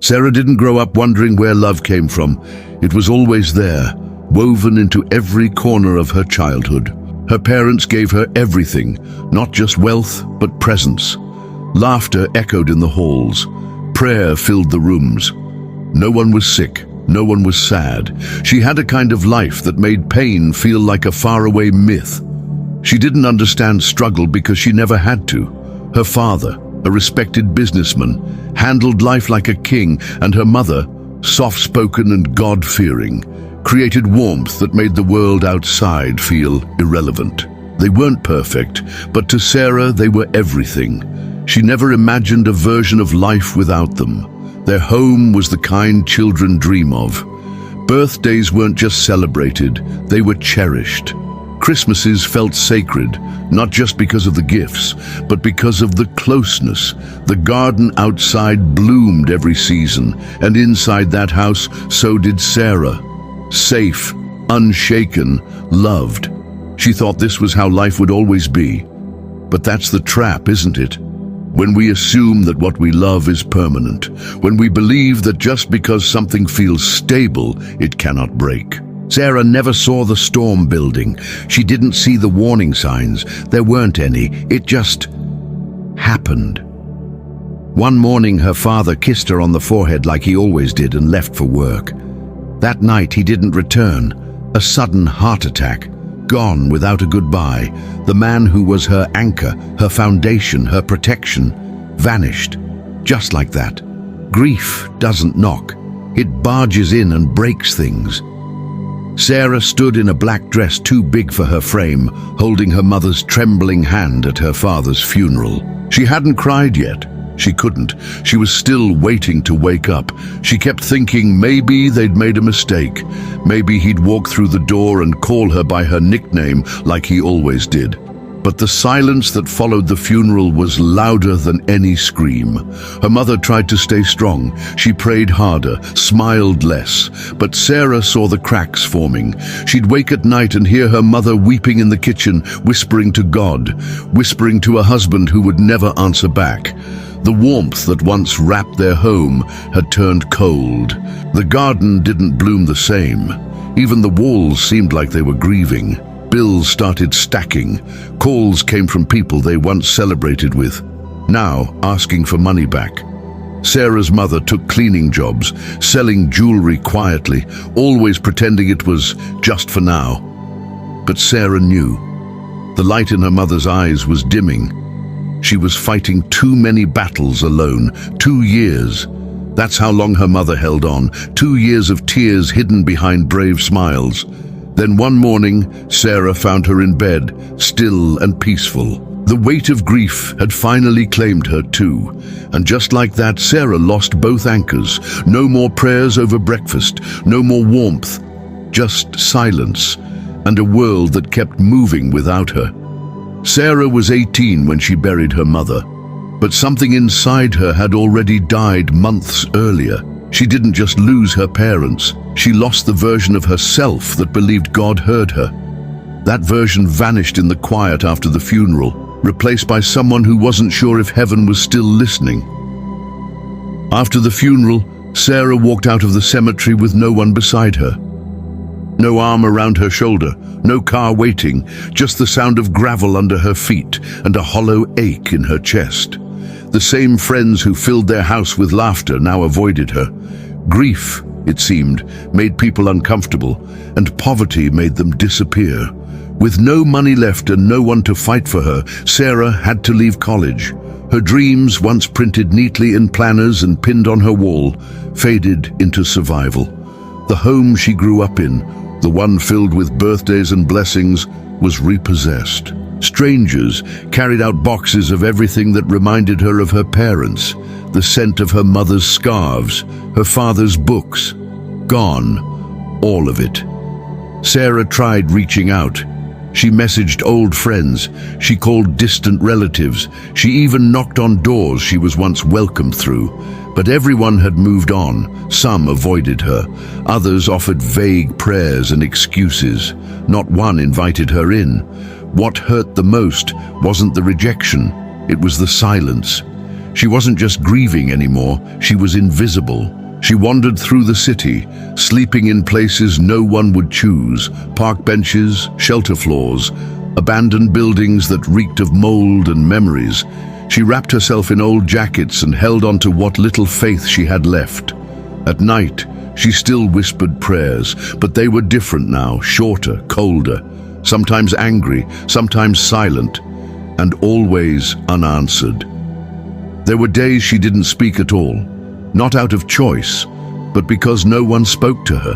Sarah didn't grow up wondering where love came from. It was always there, woven into every corner of her childhood. Her parents gave her everything, not just wealth, but presence. Laughter echoed in the halls. Prayer filled the rooms. No one was sick. No one was sad. She had a kind of life that made pain feel like a faraway myth. She didn't understand struggle because she never had to. Her father, a respected businessman, handled life like a king, and her mother, soft-spoken and God-fearing, created warmth that made the world outside feel irrelevant. They weren't perfect, but to Sarah they were everything. She never imagined a version of life without them. Their home was the kind children dream of. Birthdays weren't just celebrated, they were cherished. Christmases felt sacred, not just because of the gifts, but because of the closeness. The garden outside bloomed every season, and inside that house, so did Sarah. Safe, unshaken, loved. She thought this was how life would always be. But that's the trap, isn't it? When we assume that what we love is permanent, when we believe that just because something feels stable, it cannot break. Sarah never saw the storm building. She didn't see the warning signs. There weren't any. It just happened. One morning, her father kissed her on the forehead like he always did and left for work. That night, he didn't return. A sudden heart attack. Gone without a goodbye. The man who was her anchor, her foundation, her protection, vanished. Just like that. Grief doesn't knock. It barges in and breaks things. Sarah stood in a black dress too big for her frame, holding her mother's trembling hand at her father's funeral. She hadn't cried yet. She couldn't. She was still waiting to wake up. She kept thinking maybe they'd made a mistake. Maybe he'd walk through the door and call her by her nickname like he always did. But the silence that followed the funeral was louder than any scream. Her mother tried to stay strong. She prayed harder, smiled less. But Sarah saw the cracks forming. She'd wake at night and hear her mother weeping in the kitchen, whispering to God, whispering to a husband who would never answer back. The warmth that once wrapped their home had turned cold. The garden didn't bloom the same. Even the walls seemed like they were grieving. Bills started stacking. Calls came from people they once celebrated with, now asking for money back. Sarah's mother took cleaning jobs, selling jewelry quietly, always pretending it was just for now. But Sarah knew. The light in her mother's eyes was dimming. She was fighting too many battles alone. 2 years. That's how long her mother held on. 2 years of tears hidden behind brave smiles. Then one morning, Sarah found her in bed, still and peaceful. The weight of grief had finally claimed her too. And just like that, Sarah lost both anchors. No more prayers over breakfast, no more warmth, just silence, and a world that kept moving without her. Sarah was 18 when she buried her mother, but something inside her had already died months earlier. She didn't just lose her parents, she lost the version of herself that believed God heard her. That version vanished in the quiet after the funeral, replaced by someone who wasn't sure if heaven was still listening. After the funeral, Sarah walked out of the cemetery with no one beside her. No arm around her shoulder, no car waiting, just the sound of gravel under her feet and a hollow ache in her chest. The same friends who filled their house with laughter now avoided her. Grief, it seemed, made people uncomfortable, and poverty made them disappear. With no money left and no one to fight for her, Sarah had to leave college. Her dreams, once printed neatly in planners and pinned on her wall, faded into survival. The home she grew up in, the one filled with birthdays and blessings, was repossessed. Strangers carried out boxes of everything that reminded her of her parents, the scent of her mother's scarves, her father's books. Gone, all of it. Sarah tried reaching out. She messaged old friends, she called distant relatives, she even knocked on doors she was once welcomed through. But everyone had moved on. Some avoided her. Others offered vague prayers and excuses. Not one invited her in. What hurt the most wasn't the rejection, it was the silence. She wasn't just grieving anymore, she was invisible. She wandered through the city, sleeping in places no one would choose, park benches, shelter floors, abandoned buildings that reeked of mold and memories. She wrapped herself in old jackets and held on to what little faith she had left. At night, she still whispered prayers, but they were different now, shorter, colder, sometimes angry, sometimes silent, and always unanswered. There were days she didn't speak at all, not out of choice, but because no one spoke to her.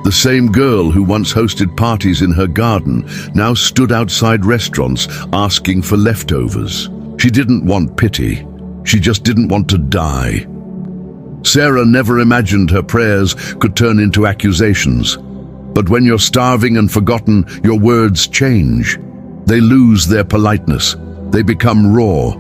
The same girl who once hosted parties in her garden now stood outside restaurants asking for leftovers. She didn't want pity. She just didn't want to die. Sarah never imagined her prayers could turn into accusations. But when you're starving and forgotten, your words change. They lose their politeness. They become raw.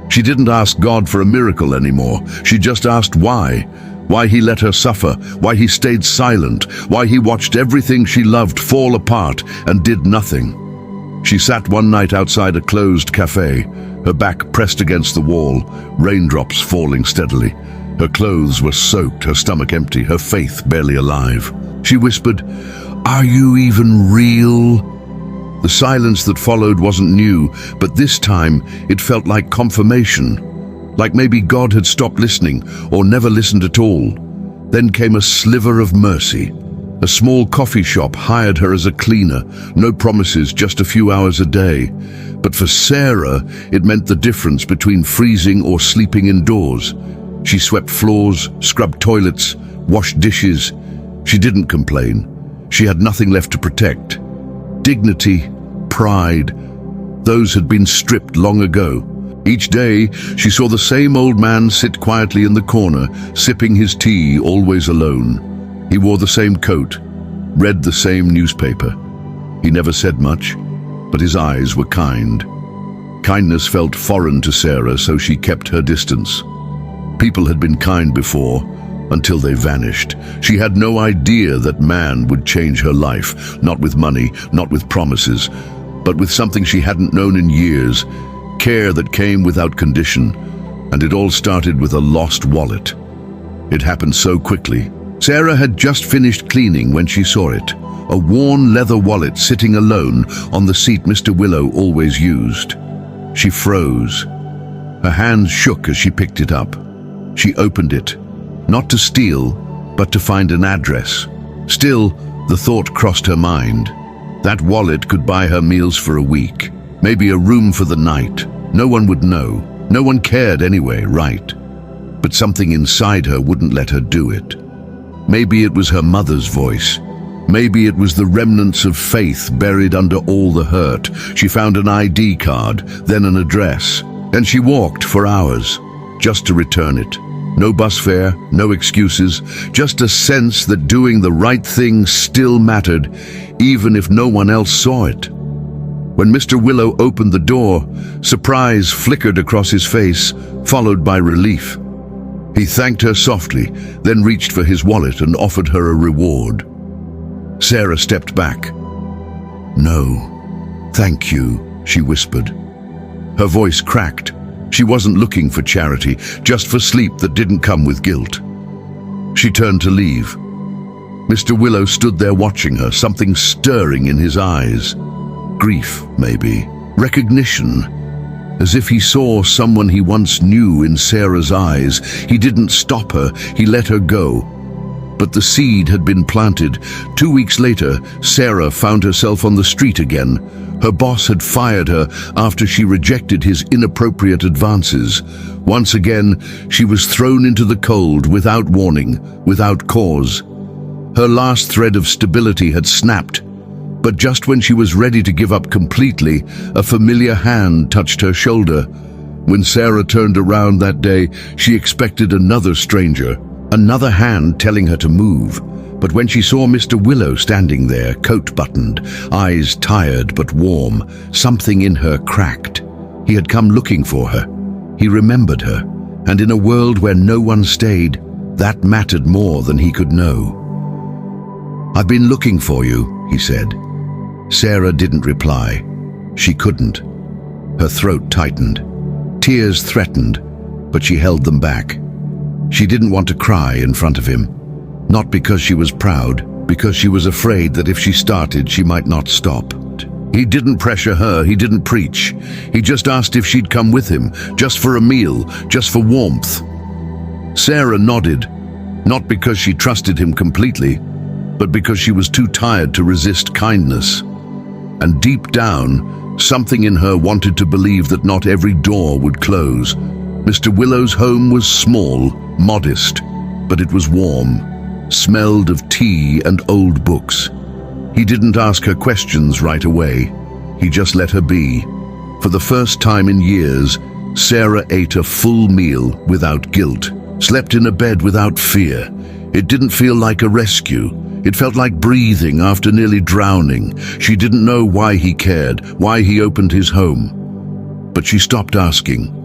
She didn't ask God for a miracle anymore. She just asked why. Why he let her suffer, why he stayed silent, why he watched everything she loved fall apart and did nothing. She sat one night outside a closed cafe, her back pressed against the wall, raindrops falling steadily. Her clothes were soaked, her stomach empty, her faith barely alive. She whispered, "Are you even real?" The silence that followed wasn't new, but this time it felt like confirmation. Like maybe God had stopped listening or never listened at all. Then came a sliver of mercy. A small coffee shop hired her as a cleaner. No promises, just a few hours a day. But for Sarah, it meant the difference between freezing or sleeping indoors. She swept floors, scrubbed toilets, washed dishes. She didn't complain. She had nothing left to protect. Dignity, pride, those had been stripped long ago. Each day, she saw the same old man sit quietly in the corner, sipping his tea, always alone. He wore the same coat, read the same newspaper. He never said much, but his eyes were kind. Kindness felt foreign to Sarah, so she kept her distance. People had been kind before, until they vanished. She had no idea that man would change her life, not with money, not with promises, but with something she hadn't known in years, care that came without condition, and it all started with a lost wallet. It happened so quickly. Sarah had just finished cleaning when she saw it, a worn leather wallet sitting alone on the seat Mr. Willow always used. She froze. Her hands shook as she picked it up. She opened it, not to steal, but to find an address. Still, the thought crossed her mind. That wallet could buy her meals for a week, maybe a room for the night. No one would know. No one cared anyway, right? But something inside her wouldn't let her do it. Maybe it was her mother's voice. Maybe it was the remnants of faith buried under all the hurt. She found an ID card, then an address, and she walked for hours, just to return it. No bus fare, no excuses, just a sense that doing the right thing still mattered, even if no one else saw it. When Mr. Willow opened the door, surprise flickered across his face, followed by relief. He thanked her softly, then reached for his wallet and offered her a reward. Sarah stepped back. "No, thank you," she whispered. Her voice cracked. She wasn't looking for charity, just for sleep that didn't come with guilt. She turned to leave. Mr. Willow stood there watching her, something stirring in his eyes. Grief, maybe. Recognition. As if he saw someone he once knew in Sarah's eyes. He didn't stop her, he let her go. But the seed had been planted. 2 weeks later, Sarah found herself on the street again. Her boss had fired her after she rejected his inappropriate advances. Once again, she was thrown into the cold without warning, without cause. Her last thread of stability had snapped. But just when she was ready to give up completely, a familiar hand touched her shoulder. When Sarah turned around that day, she expected another stranger, another hand telling her to move. But when she saw Mr. Willow standing there, coat buttoned, eyes tired but warm, something in her cracked. He had come looking for her. He remembered her, and in a world where no one stayed, that mattered more than he could know. "I've been looking for you," he said. Sarah didn't reply. She couldn't. Her throat tightened. Tears threatened. but she held them back. She didn't want to cry in front of him, not because she was proud, because she was afraid that if she started, she might not stop. He didn't pressure her, he didn't preach. He just asked if she'd come with him, just for a meal, just for warmth. Sarah nodded, not because she trusted him completely, but because she was too tired to resist kindness. And deep down, something in her wanted to believe that not every door would close. Mr. Willow's home was small, modest, but it was warm, smelled of tea and old books. He didn't ask her questions right away. He just let her be. For the first time in years, Sarah ate a full meal without guilt, slept in a bed without fear. It didn't feel like a rescue. It felt like breathing after nearly drowning. She didn't know why he cared, why he opened his home. But she stopped asking.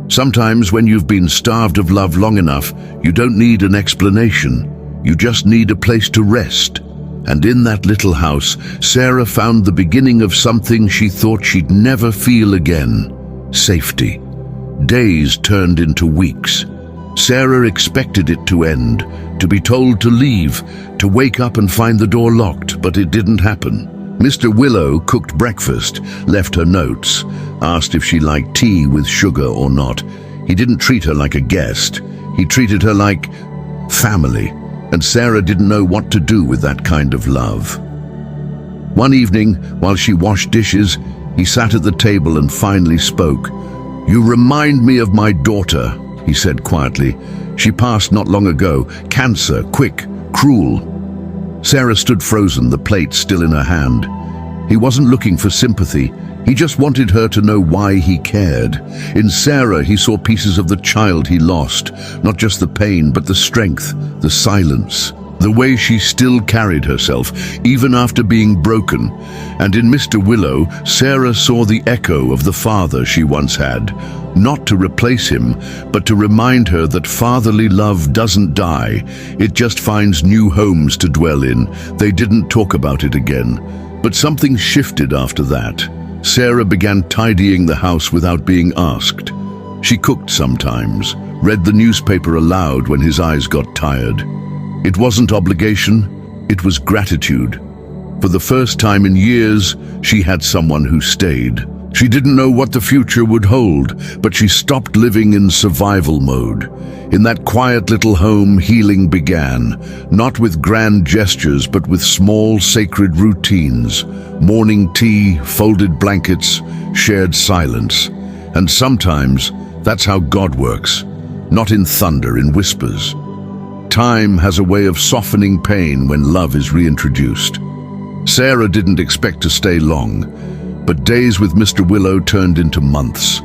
Sometimes when you've been starved of love long enough, you don't need an explanation. You just need a place to rest. And in that little house, Sarah found the beginning of something she thought she'd never feel again: safety. Days turned into weeks. Sarah expected it to end, to be told to leave, to wake up and find the door locked, but it didn't happen. Mr. Willow cooked breakfast, left her notes, asked if she liked tea with sugar or not. He didn't treat her like a guest. He treated her like family. And Sarah didn't know what to do with that kind of love. One evening, while she washed dishes, he sat at the table and finally spoke. "You remind me of my daughter," he said quietly. "She passed not long ago. Cancer, quick, cruel." Sarah stood frozen, the plate still in her hand. He wasn't looking for sympathy. He just wanted her to know why he cared. In Sarah, he saw pieces of the child he lost, not just the pain, but the strength, the silence, the way she still carried herself, even after being broken. And in Mr. Willow, Sarah saw the echo of the father she once had, not to replace him, but to remind her that fatherly love doesn't die. It just finds new homes to dwell in. They didn't talk about it again. But something shifted after that. Sarah began tidying the house without being asked. She cooked sometimes, read the newspaper aloud when his eyes got tired. It wasn't obligation, it was gratitude. For the first time in years, she had someone who stayed. She didn't know what the future would hold, but she stopped living in survival mode. In that quiet little home, healing began, not with grand gestures, but with small, sacred routines. Morning tea, folded blankets, shared silence. And sometimes, that's how God works, not in thunder, in whispers. Time has a way of softening pain when love is reintroduced. Sarah didn't expect to stay long, but days with Mr. Willow turned into months.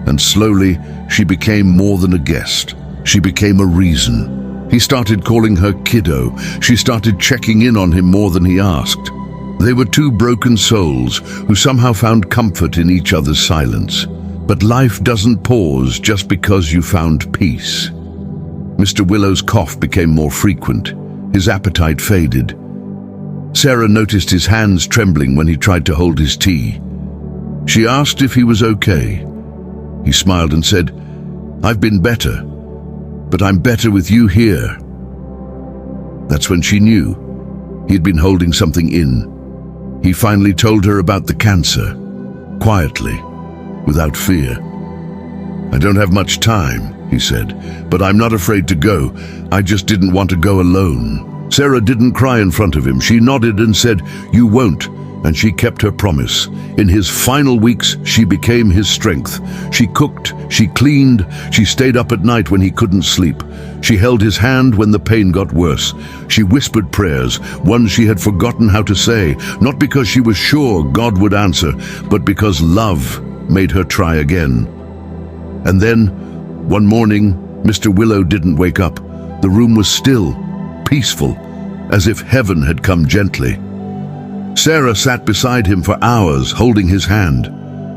And slowly, she became more than a guest. She became a reason. He started calling her kiddo. She started checking in on him more than he asked. They were two broken souls who somehow found comfort in each other's silence. But life doesn't pause just because you found peace. Mr. Willow's cough became more frequent. His appetite faded. Sarah noticed his hands trembling when he tried to hold his tea. She asked if he was okay. He smiled and said, "I've been better, but I'm better with you here." That's when she knew he'd been holding something in. He finally told her about the cancer, quietly, without fear. "I don't have much time," he said, "but I'm not afraid to go. I just didn't want to go alone." Sarah didn't cry in front of him. She nodded and said, "You won't," and she kept her promise. In his final weeks, she became his strength. She cooked, she cleaned, she stayed up at night when he couldn't sleep. She held his hand when the pain got worse. She whispered prayers, ones she had forgotten how to say, not because she was sure God would answer, but because love made her try again. And then, one morning, Mr. Willow didn't wake up. The room was still, peaceful, as if heaven had come gently. Sarah sat beside him for hours, holding his hand.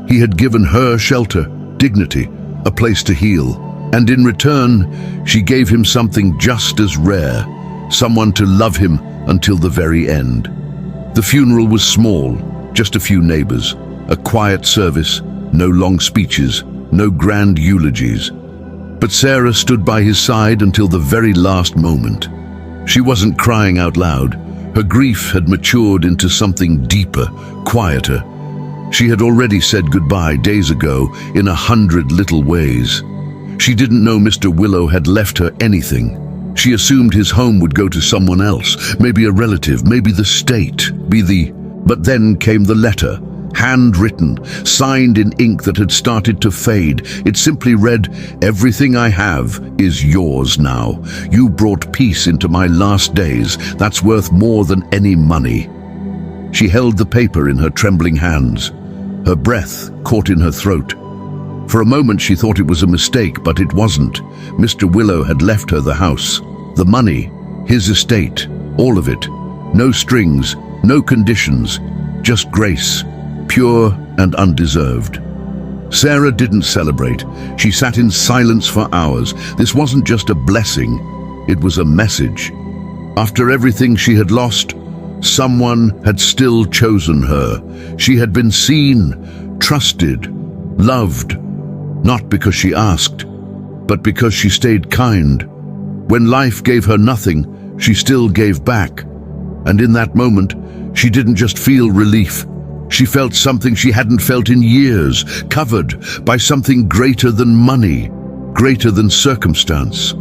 He had given her shelter, dignity, a place to heal. And in return, she gave him something just as rare, someone to love him until the very end. The funeral was small, just a few neighbors, a quiet service, no long speeches, no grand eulogies. But Sarah stood by his side until the very last moment. She wasn't crying out loud. Her grief had matured into something deeper, quieter. She had already said goodbye days ago in 100 little ways. She didn't know Mr. Willow had left her anything. She assumed his home would go to someone else, maybe a relative, maybe the state, But then came the letter, handwritten, signed in ink that had started to fade. It simply read, "Everything I have is yours now. You brought peace into my last days. That's worth more than any money." She held the paper in her trembling hands. Her breath caught in her throat. For a moment she thought it was a mistake, but it wasn't. Mr. Willow had left her the house, the money, his estate, all of it. No strings, no conditions, just grace, pure and undeserved. Sarah didn't celebrate. She sat in silence for hours. This wasn't just a blessing, it was a message. After everything she had lost, someone had still chosen her. She had been seen, trusted, loved, not because she asked, but because she stayed kind. When life gave her nothing, she still gave back. And in that moment, she didn't just feel relief. She felt something she hadn't felt in years, covered by something greater than money, greater than circumstance.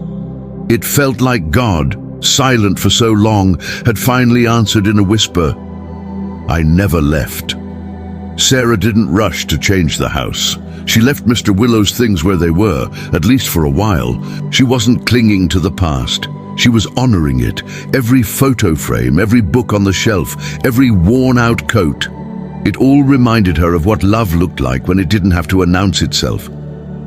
It felt like God, silent for so long, had finally answered in a whisper, "I never left." Sarah didn't rush to change the house. She left Mr. Willow's things where they were, at least for a while. She wasn't clinging to the past. She was honoring it. Every photo frame, every book on the shelf, every worn-out coat. It all reminded her of what love looked like when it didn't have to announce itself.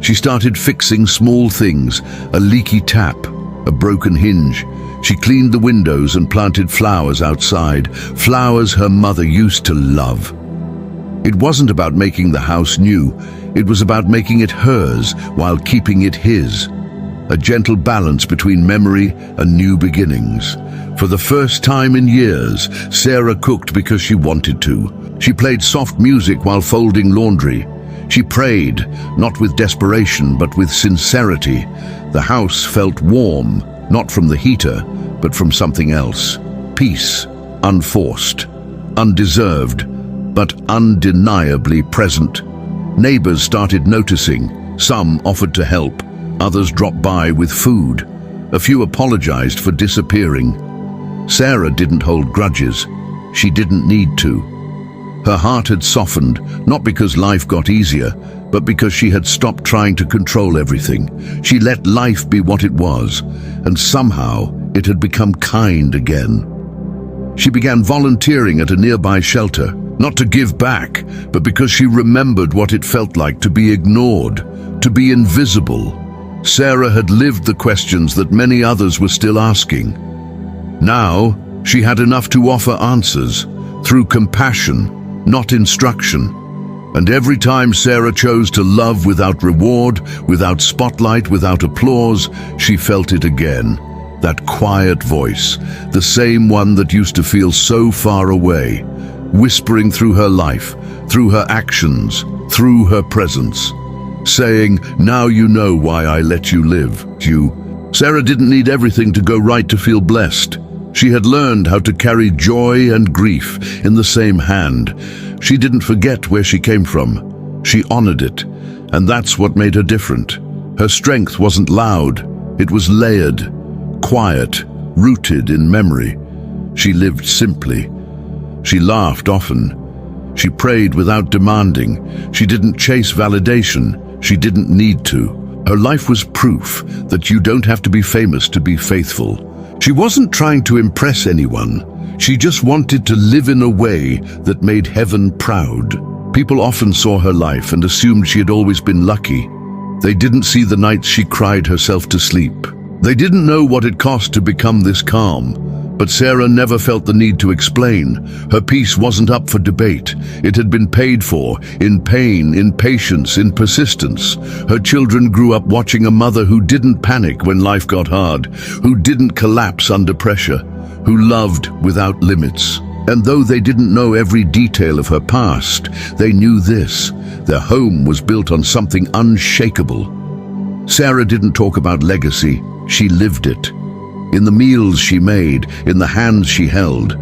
She started fixing small things, a leaky tap, a broken hinge. She cleaned the windows and planted flowers outside, flowers her mother used to love. It wasn't about making the house new. It was about making it hers while keeping it his. A gentle balance between memory and new beginnings. For the first time in years, Sarah cooked because she wanted to. She played soft music while folding laundry. She prayed, not with desperation, but with sincerity. The house felt warm, not from the heater, but from something else. Peace, unforced, undeserved, but undeniably present. Neighbors started noticing. Some offered to help. Others dropped by with food. A few apologized for disappearing. Sarah didn't hold grudges. She didn't need to. Her heart had softened, not because life got easier, but because she had stopped trying to control everything. She let life be what it was, and somehow it had become kind again. She began volunteering at a nearby shelter, not to give back, but because she remembered what it felt like to be ignored, to be invisible. Sarah had lived the questions that many others were still asking. Now, she had enough to offer answers, through compassion, not instruction. And every time Sarah chose to love without reward, without spotlight, without applause, she felt it again. That quiet voice, the same one that used to feel so far away, whispering through her life, through her actions, through her presence, saying, "Now you know why I let you live, you." Sarah didn't need everything to go right to feel blessed. She had learned how to carry joy and grief in the same hand. She didn't forget where she came from. She honored it, and that's what made her different. Her strength wasn't loud. It was layered, quiet, rooted in memory. She lived simply. She laughed often. She prayed without demanding. She didn't chase validation. She didn't need to. Her life was proof that you don't have to be famous to be faithful. She wasn't trying to impress anyone. She just wanted to live in a way that made heaven proud. People often saw her life and assumed she had always been lucky. They didn't see the nights she cried herself to sleep. They didn't know what it cost to become this calm. But Sarah never felt the need to explain. Her peace wasn't up for debate. It had been paid for, in pain, in patience, in persistence. Her children grew up watching a mother who didn't panic when life got hard, who didn't collapse under pressure, who loved without limits. And though they didn't know every detail of her past, they knew this: their home was built on something unshakable. Sarah didn't talk about legacy, she lived it. In the meals she made, in the hands she held,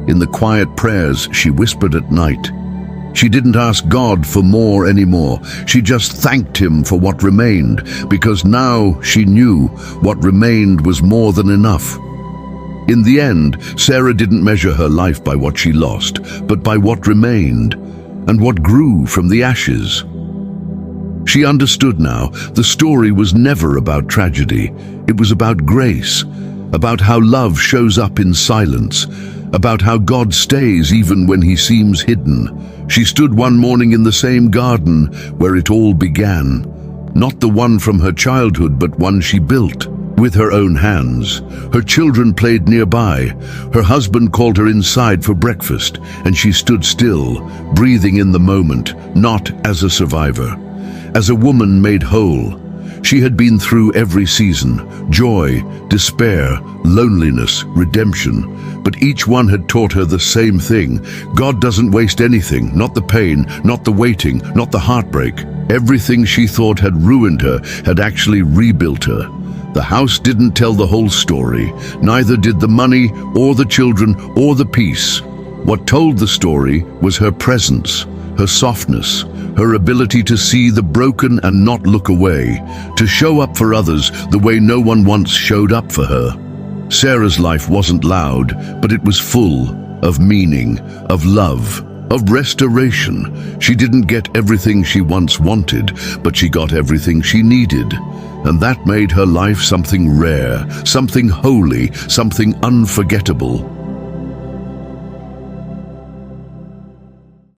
in the quiet prayers she whispered at night. She didn't ask God for more anymore. She just thanked him for what remained, because now she knew what remained was more than enough. In the end, Sarah didn't measure her life by what she lost, but by what remained, and what grew from the ashes. She understood now, the story was never about tragedy. It was about grace, about how love shows up in silence, about how God stays even when he seems hidden. She stood one morning in the same garden where it all began, not the one from her childhood, but one she built with her own hands. Her children played nearby. Her husband called her inside for breakfast, and she stood still, breathing in the moment, not as a survivor, as a woman made whole. She had been through every season, joy, despair, loneliness, redemption, but each one had taught her the same thing. God doesn't waste anything, not the pain, not the waiting, not the heartbreak. Everything she thought had ruined her had actually rebuilt her. The house didn't tell the whole story, neither did the money or the children or the peace. What told the story was her presence, her softness, her ability to see the broken and not look away, to show up for others the way no one once showed up for her. Sarah's life wasn't loud, but it was full of meaning, of love, of restoration. She didn't get everything she once wanted, but she got everything she needed. And that made her life something rare, something holy, something unforgettable.